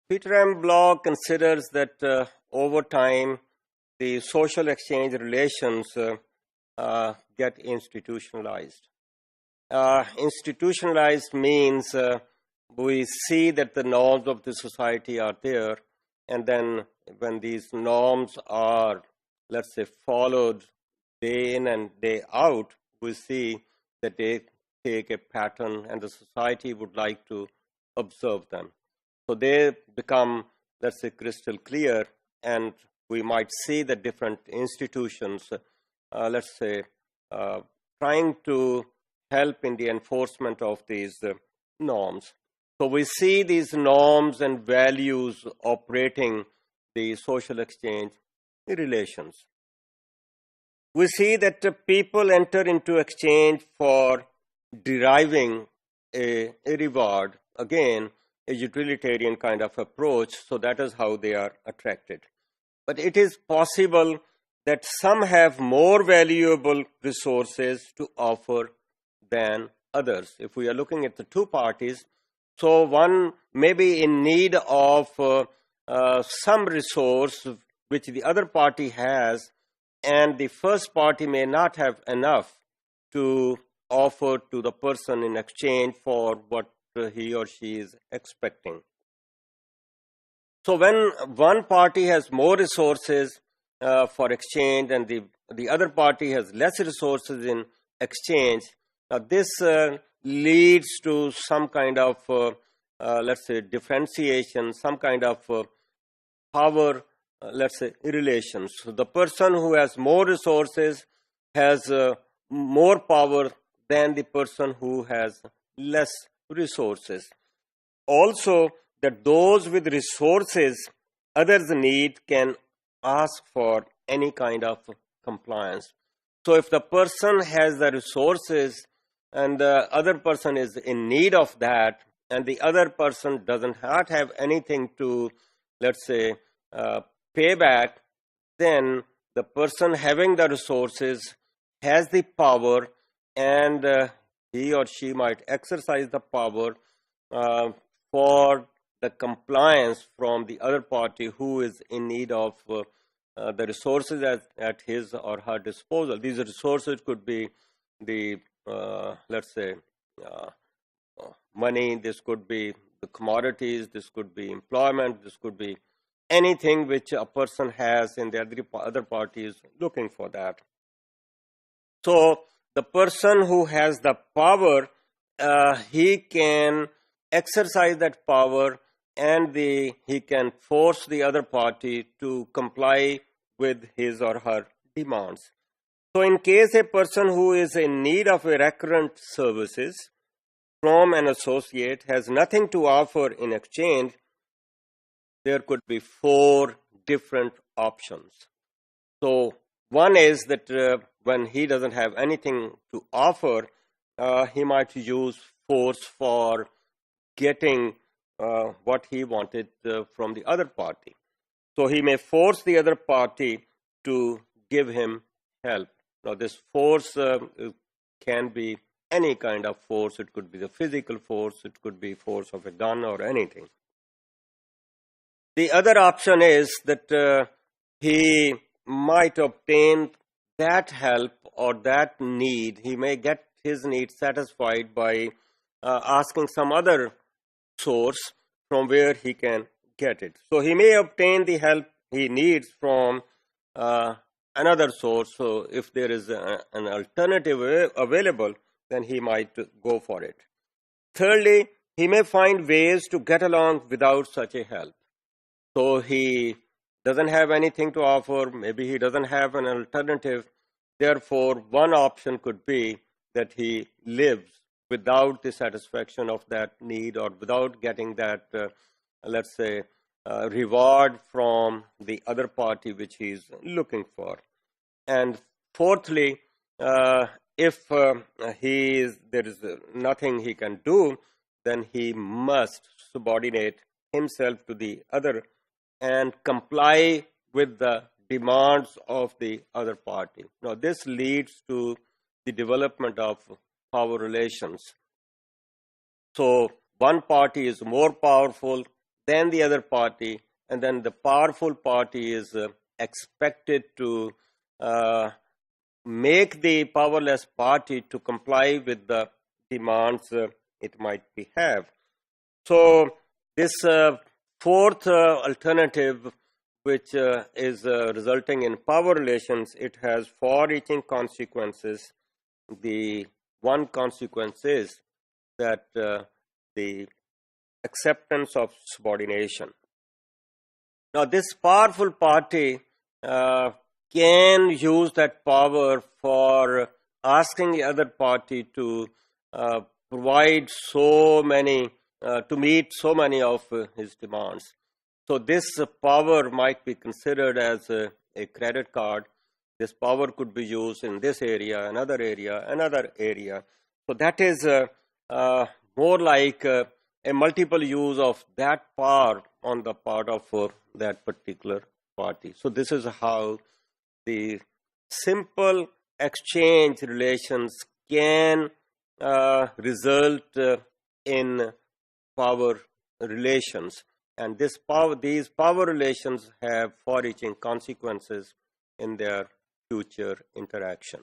Peter M. Block considers that over time, the social exchange relations get institutionalized. Institutionalized means we see that the norms of the society are there, and then when these norms are, let's say, followed day in and day out, we see that they take a pattern and the society would like to observe them. So they become, let's say, crystal clear, and we might see that different institutions, let's say, trying to help in the enforcement of these norms. So we see these norms and values operating the social exchange relations. We see that people enter into exchange for deriving a reward, again, a utilitarian kind of approach, so that is how they are attracted. But it is possible that some have more valuable resources to offer than others. If we are looking at the two parties, so one may be in need of some resource which the other party has, and the first party may not have enough to offer to the person in exchange for what he or she is expecting. So when one party has more resources for exchange and the other party has less resources in exchange, this leads to some kind of, let's say, differentiation, some kind of power, let's say, relations. So the person who has more resources has more power than the person who has less resources. Also, that those with resources others need can ask for any kind of compliance. So if the person has the resources and the other person is in need of that, and the other person doesn't have anything to, let's say, pay back, then the person having the resources has the power, and he or she might exercise the power for the compliance from the other party who is in need of the resources at his or her disposal. These resources could be the, let's say, money, this could be the commodities, this could be employment, this could be anything which a person has, and the other party is looking for that. So the person who has the power, he can exercise that power, and he can force the other party to comply with his or her demands. So in case a person who is in need of a recurrent services from an associate has nothing to offer in exchange, there could be 4 different options. So one is that when he doesn't have anything to offer, he might use force for getting what he wanted from the other party. So he may force the other party to give him help. Now this force can be any kind of force. It could be the physical force, it could be force of a gun or anything. The other option is that he might obtain that help or that need. He may get his need satisfied by asking some other source from where he can get it. So he may obtain the help he needs from another source. So if there is an alternative available, then he might go for it. Thirdly, he may find ways to get along without such a help. So he doesn't have anything to offer, maybe he doesn't have an alternative. Therefore, one option could be that he lives without the satisfaction of that need, or without getting that, let's say, reward from the other party which he is looking for. And fourthly, if there is nothing he can do, then he must subordinate himself to the other and comply with the demands of the other party. Now, this leads to the development of power relations. So, one party is more powerful then the other party, and then the powerful party is expected to make the powerless party to comply with the demands it might be have. So this fourth alternative, which is resulting in power relations, it has far-reaching consequences. The one consequence is that the acceptance of subordination. Now, this powerful party can use that power for asking the other party to provide so many, to meet so many of his demands. So this power might be considered as a credit card. This power could be used in this area, another area, another area. So that is more like a multiple use of that power on the part of that particular party. So this is how the simple exchange relations can result in power relations, and these power relations have far-reaching consequences in their future interaction.